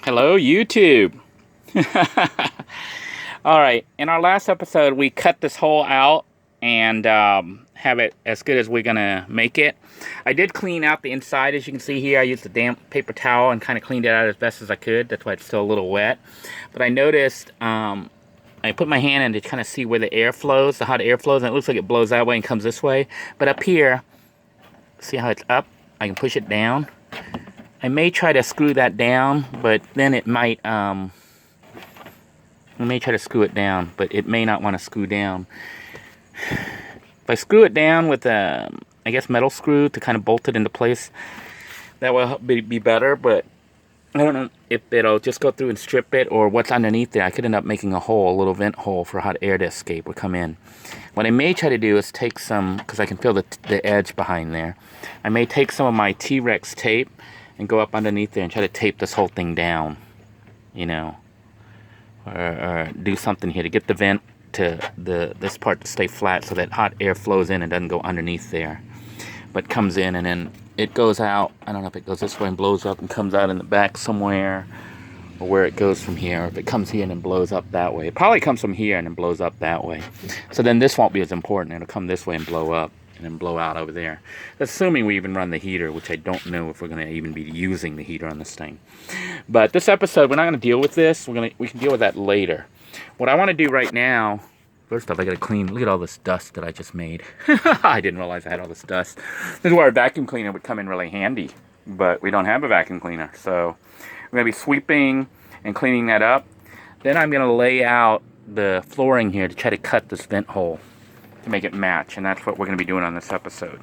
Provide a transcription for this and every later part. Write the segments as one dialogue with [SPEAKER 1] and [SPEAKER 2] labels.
[SPEAKER 1] Hello, YouTube. All right, in our last episode, we cut this hole out and have it as good as we're gonna make it. I did clean out the inside, as you can see here. I used a damp paper towel and kind of cleaned it out as best as I could. That's why it's still a little wet. But I noticed, I put my hand in to kind of see where the air flows, the hot air flows, and it looks like it blows that way and comes this way. But up here, see how it's up? I can push it down. I may try to screw that down, but then it might, I may try to screw it down, but it may not want to screw down. If I screw it down with a, I guess, metal screw to kind of bolt it into place, that will be better, but I don't know if it'll just go through and strip it or what's underneath there. I could end up making a hole, a little vent hole for hot air to escape or come in. What I may try to do is take some, because I can feel the edge behind there, I may take some of my T-Rex tape and go up underneath there and try to tape this whole thing down, you know, or do something here to get the vent to this part to stay flat so that hot air flows in and doesn't go underneath there, but comes in and then it goes out. I don't know if it goes this way and blows up and comes out in the back somewhere, or where it goes from here, or if it comes here and then blows up that way. It probably comes from here and then blows up that way. So then this won't be as important. It'll come this way and blow up and then blow out over there. Assuming we even run the heater, which I don't know if we're going to even be using the heater on this thing. But this episode, we're not going to deal with this. We can deal with that later. What I want to do right now, first off, I got to clean. Look at all this dust that I just made. I didn't realize I had all this dust. This is where a vacuum cleaner would come in really handy, but we don't have a vacuum cleaner. So we're going to be sweeping and cleaning that up. Then I'm going to lay out the flooring here to try to cut this vent hole to make it match, and that's what we're going to be doing on this episode.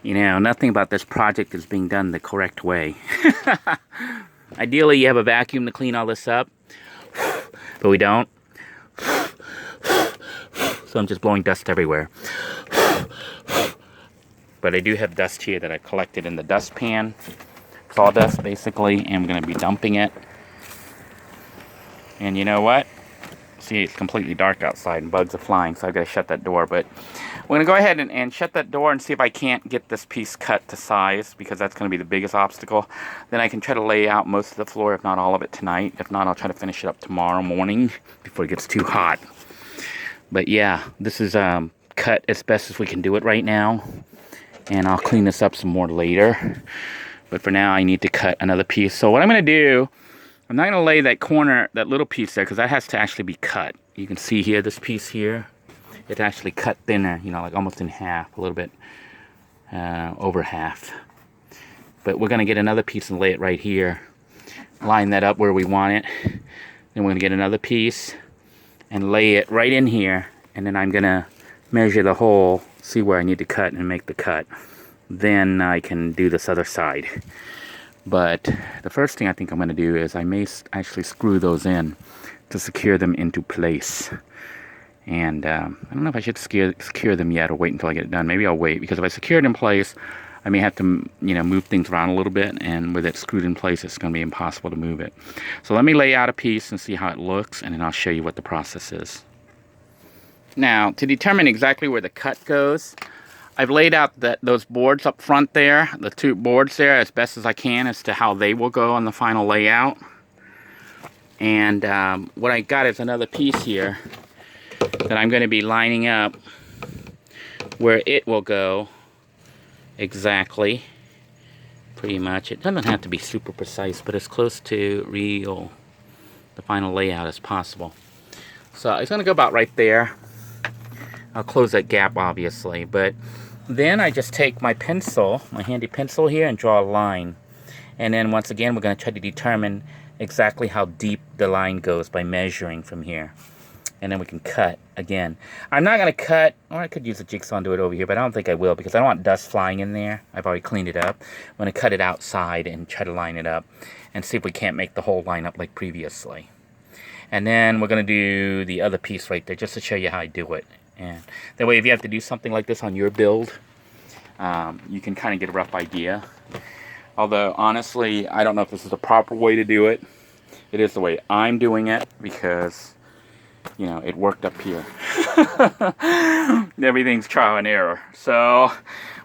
[SPEAKER 1] You know, nothing about this project is being done the correct way. Ideally, you have a vacuum to clean all this up, but we don't. So I'm just blowing dust everywhere. But I do have dust here that I collected in the dustpan. Sawdust, basically, and I'm going to be dumping it. And you know what? See, it's completely dark outside and bugs are flying, so I've got to shut that door. But we're going to go ahead and shut that door and see if I can't get this piece cut to size, because that's going to be the biggest obstacle. Then I can try to lay out most of the floor, if not all of it, tonight. If not, I'll try to finish it up tomorrow morning before it gets too hot. But yeah, this is cut as best as we can do it right now. And I'll clean this up some more later. But for now, I need to cut another piece. So what I'm going to do, I'm not going to lay that corner, that little piece there, because that has to actually be cut. You can see here, this piece here, it's actually cut thinner, you know, like almost in half, a little bit over half. But we're going to get another piece and lay it right here. Line that up where we want it. Then we're going to get another piece and lay it right in here. And then I'm going to measure the hole, see where I need to cut and make the cut. Then I can do this other side. But the first thing I think I'm going to do is I may actually screw those in to secure them into place. And I don't know if I should secure them yet or wait until I get it done. Maybe I'll wait, because if I secure it in place, I may have to, you know, move things around a little bit. And with it screwed in place, it's going to be impossible to move it. So let me lay out a piece and see how it looks, and then I'll show you what the process is. Now, to determine exactly where the cut goes, I've laid out those boards up front there, the two boards there, as best as I can as to how they will go on the final layout. And what I got is another piece here that I'm going to be lining up where it will go exactly, pretty much. It doesn't have to be super precise, but as close to the final layout as possible. So it's going to go about right there. I'll close that gap, obviously, but then I just take my pencil, my handy pencil here, and draw a line. And then once again, we're going to try to determine exactly how deep the line goes by measuring from here. And then we can cut again. I'm not going to cut, or I could use a jigsaw and do it over here, but I don't think I will, because I don't want dust flying in there. I've already cleaned it up. I'm going to cut it outside and try to line it up and see if we can't make the whole line up like previously. And then we're going to do the other piece right there, just to show you how I do it. And that way, if you have to do something like this on your build, you can kind of get a rough idea. Although, honestly, I don't know if this is the proper way to do it. It is the way I'm doing it, because, you know, it worked up here. Everything's trial and error. So,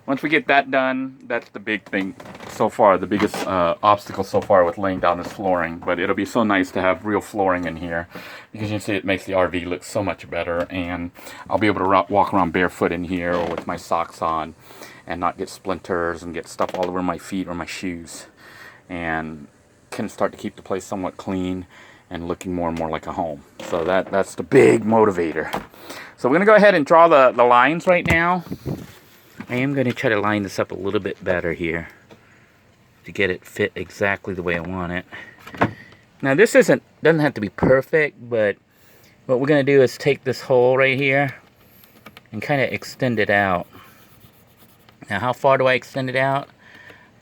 [SPEAKER 1] once we get that done, that's the big thing. so far, the biggest obstacle so far with laying down this flooring. But it'll be so nice to have real flooring in here, because you can see it makes the RV look so much better. And I'll be able to walk around barefoot in here or with my socks on and not get splinters and get stuff all over my feet or my shoes. And can start to keep the place somewhat clean and looking more and more like a home. So that's the big motivator. So we're going to go ahead and draw the lines right now. I am going to try to line this up a little bit better here to get it fit exactly the way I want it. Now this doesn't have to be perfect, but what we're going to do is take this hole right here and kind of extend it out. Now how far do I extend it out?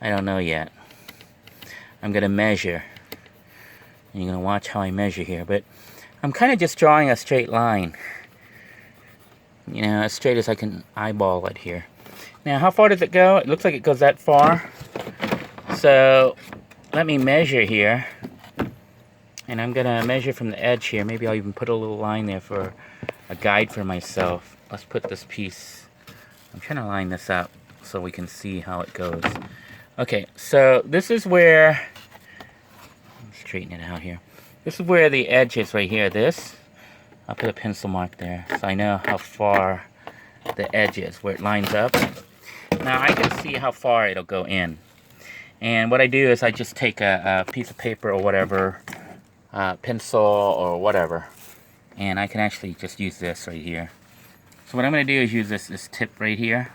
[SPEAKER 1] I don't know yet. I'm going to measure. And you're going to watch how I measure here, but I'm kind of just drawing a straight line. You know, as straight as I can eyeball it here. Now, how far does it go? It looks like it goes that far. So, let me measure here. And I'm going to measure from the edge here. Maybe I'll even put a little line there for a guide for myself. Let's put this piece. I'm trying to line this up so we can see how it goes. Okay, so this is where... straighten it out here. This is where the edge is right here. This, I'll put a pencil mark there so I know how far the edge is, where it lines up. Now I can see how far it'll go in. And what I do is I just take a piece of paper or whatever, pencil or whatever, and I can actually just use this right here. So what I'm going to do is use this tip right here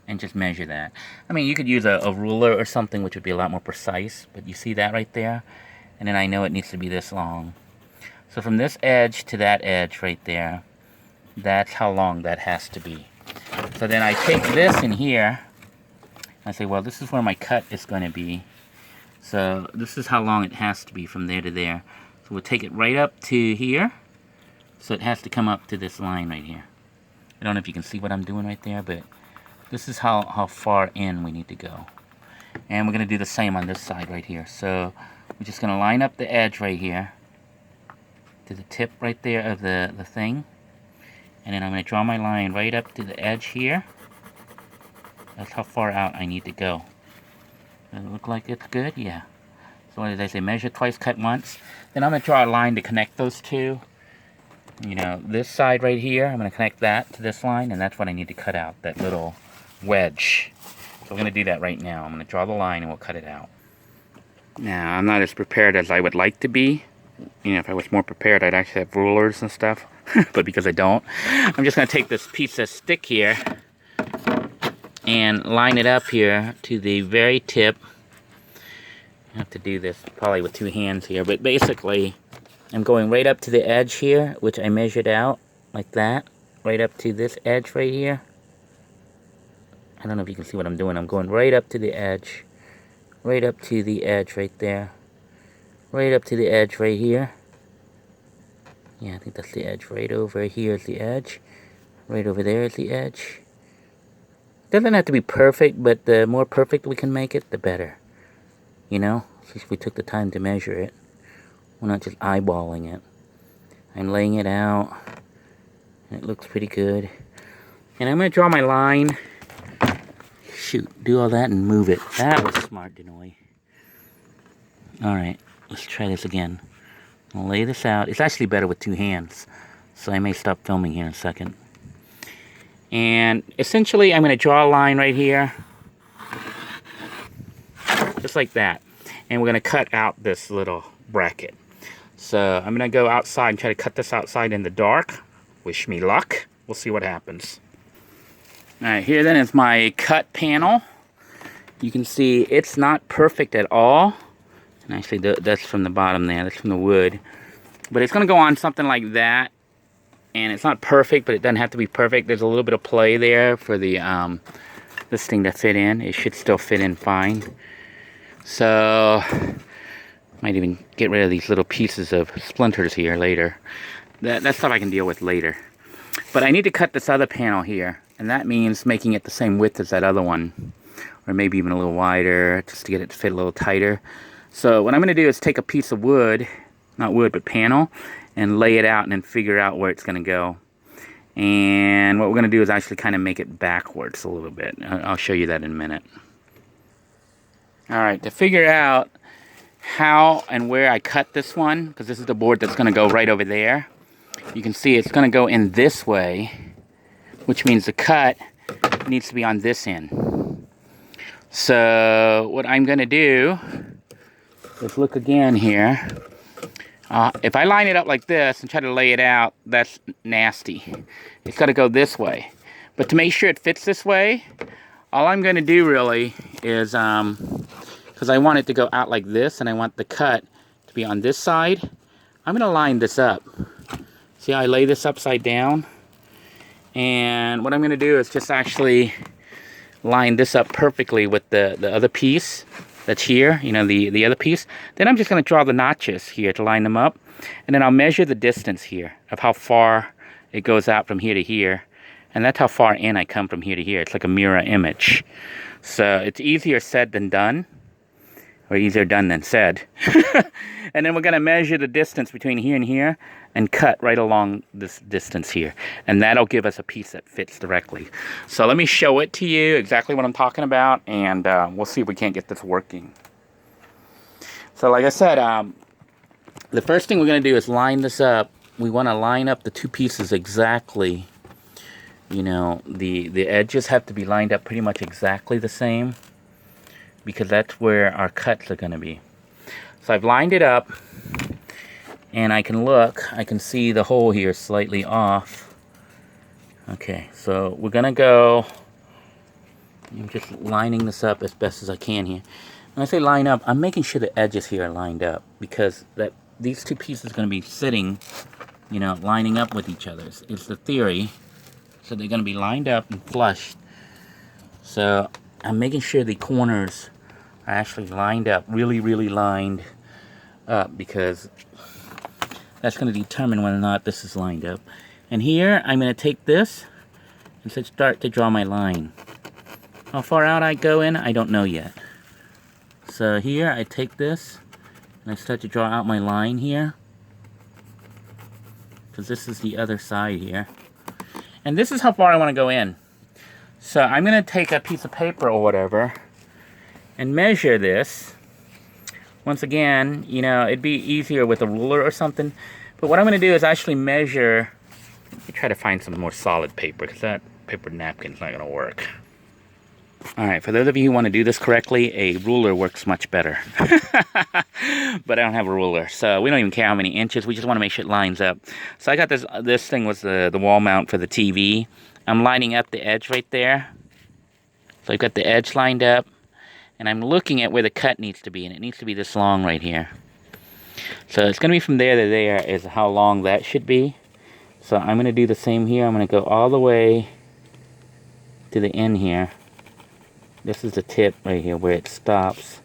[SPEAKER 1] and just measure that. I mean, you could use a ruler or something, which would be a lot more precise, but you see that right there? And then I know it needs to be this long. So from this edge to that edge right there, that's how long that has to be. So then I take this in here, and I say, well, this is where my cut is going to be. So this is how long it has to be from there to there. So we'll take it right up to here. So it has to come up to this line right here. I don't know if you can see what I'm doing right there, but this is how far in we need to go. And we're going to do the same on this side right here. So we're just going to line up the edge right here to the tip right there of the thing. And then I'm going to draw my line right up to the edge here. That's how far out I need to go. Does it look like it's good? Yeah. So what did I say? Measure twice, cut once. Then I'm going to draw a line to connect those two. You know, this side right here, I'm going to connect that to this line, and that's what I need to cut out, that little wedge. So we're going to do that right now. I'm going to draw the line and we'll cut it out. Now, I'm not as prepared as I would like to be. You know, if I was more prepared, I'd actually have rulers and stuff. But because I don't, I'm just going to take this piece of stick here and line it up here to the very tip. I have to do this probably with two hands here, but basically I'm going right up to the edge here, which I measured out like that, right up to this edge right here. I don't know if you can see what I'm doing. I'm going right up to the edge, right up to the edge right there, right up to the edge right here. Yeah, I think that's the edge. Right over here is the edge. Right over there is the edge. Doesn't have to be perfect, but the more perfect we can make it, the better. You know, since we took the time to measure it. We're not just eyeballing it. I'm laying it out, and it looks pretty good. And I'm going to draw my line. Shoot, do all that and move it. That was smart, Denoy. Alright, let's try this again. I'll lay this out. It's actually better with two hands, so I may stop filming here in a second. And essentially, I'm going to draw a line right here. Just like that. And we're going to cut out this little bracket. So I'm going to go outside and try to cut this outside in the dark. Wish me luck. We'll see what happens. Alright, here then is my cut panel. You can see it's not perfect at all. And actually that's from the bottom there. That's from the wood. But it's going to go on something like that. And it's not perfect, but it doesn't have to be perfect. There's a little bit of play there for the this thing to fit in. It should still fit in fine. So might even get rid of these little pieces of splinters here later. That's stuff I can deal with later. But I need to cut this other panel here, and that means making it the same width as that other one, or maybe even a little wider, just to get it to fit a little tighter. So what I'm going to do is take a piece of wood, not wood, but panel, and lay it out and then figure out where it's going to go. And what we're going to do is actually kind of make it backwards a little bit. I'll show you that in a minute. Alright, to figure out how and where I cut this one, because this is the board that's going to go right over there. You can see it's going to go in this way, which means the cut needs to be on this end. So what I'm going to do is look again here. If I line it up like this and try to lay it out, that's nasty. It's got to go this way. But to make sure it fits this way, all I'm going to do really is, because I want it to go out like this and I want the cut to be on this side, I'm going to line this up. See how I lay this upside down? And what I'm going to do is just actually line this up perfectly with the other piece that's here, you know, the other piece. Then I'm just going to draw the notches here to line them up. And then I'll measure the distance here of how far it goes out from here to here. And that's how far in I come from here to here. It's like a mirror image. So it's easier said than done. Or easier done than said. And then we're going to measure the distance between here and here and cut right along this distance here. And that'll give us a piece that fits directly. So let me show it to you exactly what I'm talking about, and we'll see if we can't get this working. So like I said, the first thing we're going to do is line this up. We want to line up the two pieces exactly. You know, the edges have to be lined up pretty much exactly the same, because that's where our cuts are going to be. So I've lined it up, and I can see the hole here slightly off. Okay, so we're going to go, I'm just lining this up as best as I can here. When I say line up, I'm making sure the edges here are lined up, because these two pieces are going to be sitting, you know, lining up with each other. It's the theory. So they're going to be lined up and flushed. So I'm making sure the corners are actually lined up, really lined up, because that's going to determine whether or not this is lined up. And here I'm going to take this and start to draw my line. How far out I go in, I don't know yet. So here I take this and I start to draw out my line here, because this is the other side here. And this is how far I want to go in. So I'm going to take a piece of paper or whatever and measure this. Once again, you know, it'd be easier with a ruler or something. But what I'm going to do is actually measure. Let me try to find some more solid paper, because that paper napkin's not going to work. Alright, for those of you who want to do this correctly, a ruler works much better. But I don't have a ruler, so we don't even care how many inches. We just want to make sure it lines up. So I got this thing was the wall mount for the TV. I'm lining up the edge right there. So I've got the edge lined up, and I'm looking at where the cut needs to be, and it needs to be this long right here. So it's going to be from there to there is how long that should be. So I'm going to do the same here. I'm going to go all the way to the end here. This is the tip right here where it stops.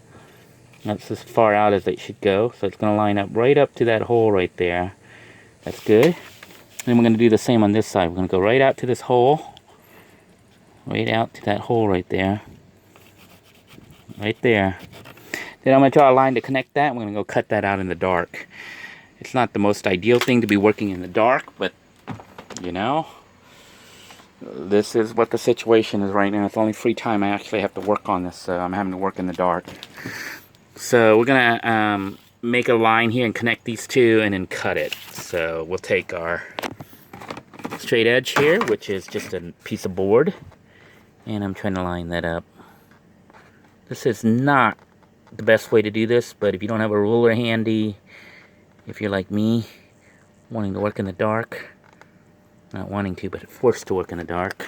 [SPEAKER 1] That's as far out as it should go. So it's going to line up right up to that hole right there. That's good. Then we're going to do the same on this side. We're going to go right out to this hole. Right out to that hole right there. Right there. Then I'm going to draw a line to connect that. We're going to go cut that out in the dark. It's not the most ideal thing to be working in the dark, but, you know, this is what the situation is right now. It's the only free time I actually have to work on this, so I'm having to work in the dark. So we're going to make a line here and connect these two and then cut it. So we'll take our straight edge here, which is just a piece of board, and I'm trying to line that up. This is not the best way to do this, but if you don't have a ruler handy, if you're like me, wanting to work in the dark, not wanting to, but forced to work in the dark,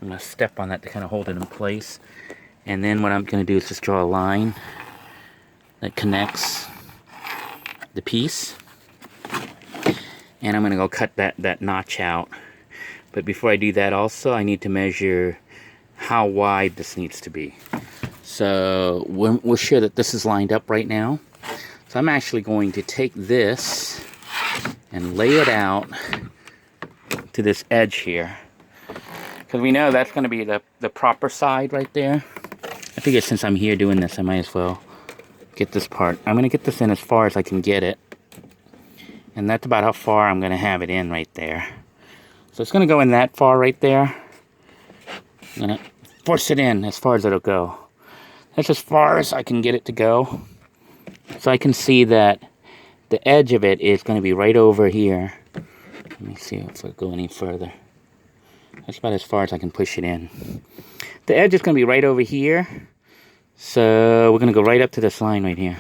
[SPEAKER 1] I'm going to step on that to kind of hold it in place. And then what I'm going to do is just draw a line that connects the piece. And I'm going to go cut that notch out. But before I do that also, I need to measure how wide this needs to be. So we're sure that this is lined up right now. So I'm actually going to take this and lay it out to this edge here, because we know that's going to be the proper side right there. I figure since I'm here doing this, I might as well get this part. I'm going to get this in as far as I can get it, and that's about how far I'm going to have it in right there. So it's going to go in that far right there. I'm going to force it in as far as it'll go. That's as far as I can get it to go. So I can see that the edge of it is going to be right over here. Let me see if I go any further. That's about as far as I can push it in. The edge is going to be right over here. So we're going to go right up to this line right here.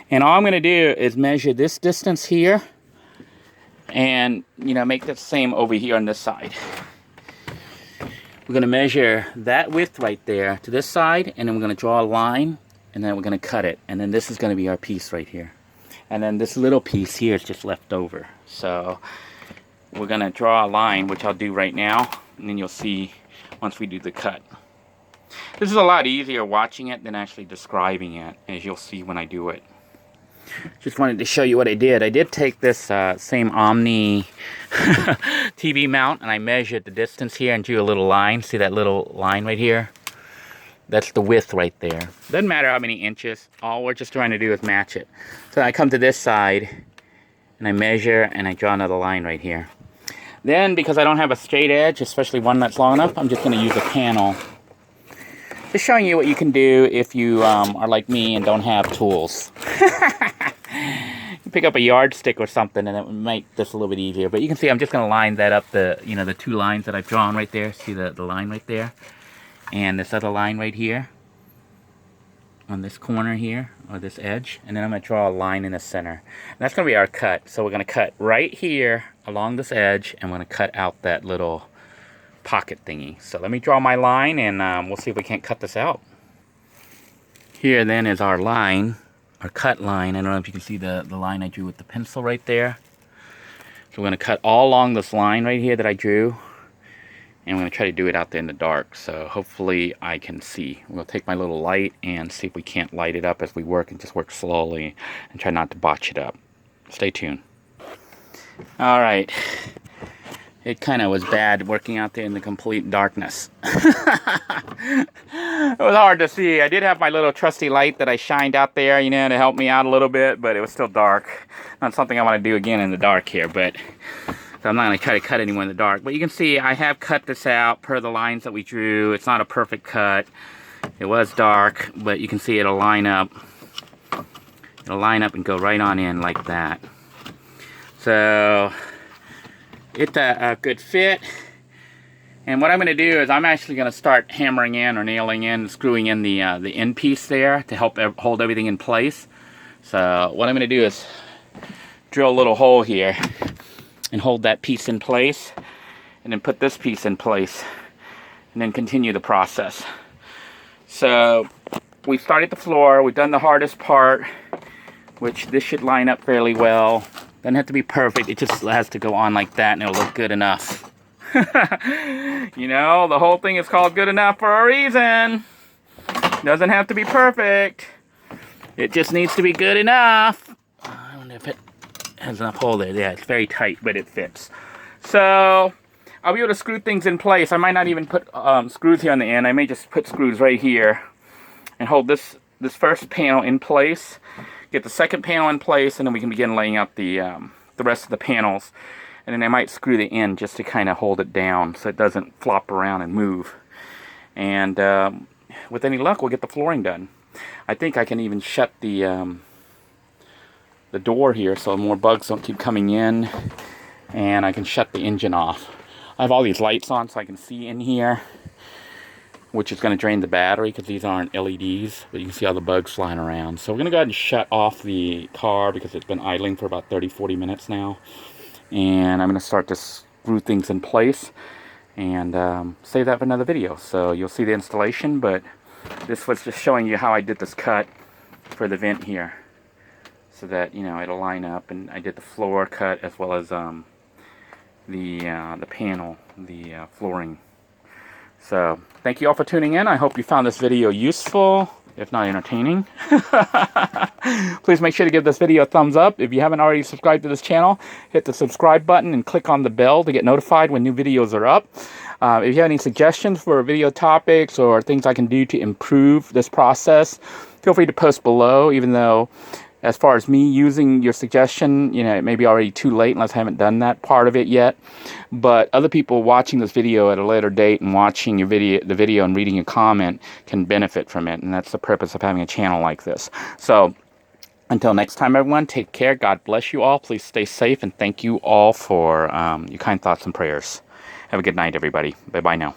[SPEAKER 1] And all I'm going to do is measure this distance here. And, you know, make the same over here on this side. We're going to measure that width right there to this side. And then we're going to draw a line. And then we're going to cut it. And then this is going to be our piece right here. And then this little piece here is just left over. So we're going to draw a line, which I'll do right now. And then you'll see once we do the cut. This is a lot easier watching it than actually describing it, as you'll see when I do it. Just wanted to show you what I did. I did take this same Omni TV mount, and I measured the distance here and drew a little line. See that little line right here? That's the width right there. Doesn't matter how many inches. All we're just trying to do is match it. So I come to this side, and I measure, and I draw another line right here. Then, because I don't have a straight edge, especially one that's long enough, I'm just going to use a panel. Just showing you what you can do if you are like me and don't have tools. You pick up a yardstick or something, and it would make this a little bit easier. But you can see I'm just going to line that up, the two lines that I've drawn right there. See the line right there? And this other line right here. On this corner here, or this edge. And then I'm going to draw a line in the center. And that's going to be our cut. So we're going to cut right here along this edge, and we're going to cut out that little pocket thingy. So let me draw my line, and we'll see if we can't cut this out. Here then is our line, our cut line. I don't know if you can see the line I drew with the pencil right there. So we're going to cut all along this line right here that I drew. And I'm going to try to do it out there in the dark, so hopefully I can see. We'll take my little light and see if we can't light it up as we work, and just work slowly and try not to botch it up. Stay tuned. Alright. It kind of was bad working out there in the complete darkness. It was hard to see. I did have my little trusty light that I shined out there, you know, to help me out a little bit, but it was still dark. Not something I want to do again in the dark here, but so I'm not going to try to cut anyone in the dark. But you can see I have cut this out per the lines that we drew. It's not a perfect cut. It was dark, but you can see it'll line up. It'll line up and go right on in like that. So it's a good fit. And what I'm going to do is I'm actually going to start hammering in or nailing in, screwing in the end piece there to help hold everything in place. So what I'm going to do is drill a little hole here and hold that piece in place, and then put this piece in place, and then continue the process. So we started the floor, we've done the hardest part, which this should line up fairly well. Doesn't have to be perfect, it just has to go on like that and it'll look good enough. You know, the whole thing is called good enough for a reason. Doesn't have to be perfect. It just needs to be good enough. I don't know if it has enough hole there. Yeah, it's very tight, but it fits. So I'll be able to screw things in place. I might not even put screws here on the end. I may just put screws right here and hold this first panel in place, get the second panel in place, and then we can begin laying out the rest of the panels. And then I might screw the end just to kind of hold it down so it doesn't flop around and move. And with any luck, we'll get the flooring done. I think I can even shut the door here so more bugs don't keep coming in, and I can shut the engine off. I have all these lights on so I can see in here, which is going to drain the battery because these aren't LEDs, but you can see all the bugs flying around. So we're going to go ahead and shut off the car because it's been idling for about 30-40 minutes now, and I'm going to start to screw things in place and save that for another video. So you'll see the installation, but this was just showing you how I did this cut for the vent here, so that, you know, it'll line up. And I did the floor cut as well as the panel, the flooring. So thank you all for tuning in. I hope you found this video useful, if not entertaining. Please make sure to give this video a thumbs up. If you haven't already subscribed to this channel, hit the subscribe button and click on the bell to get notified when new videos are up. If you have any suggestions for video topics or things I can do to improve this process, feel free to post below, even though As far as me using your suggestion, you know, it may be already too late unless I haven't done that part of it yet. But other people watching this video at a later date and watching your the video and reading your comment can benefit from it. And that's the purpose of having a channel like this. So until next time, everyone, take care. God bless you all. Please stay safe. And thank you all for your kind thoughts and prayers. Have a good night, everybody. Bye-bye now.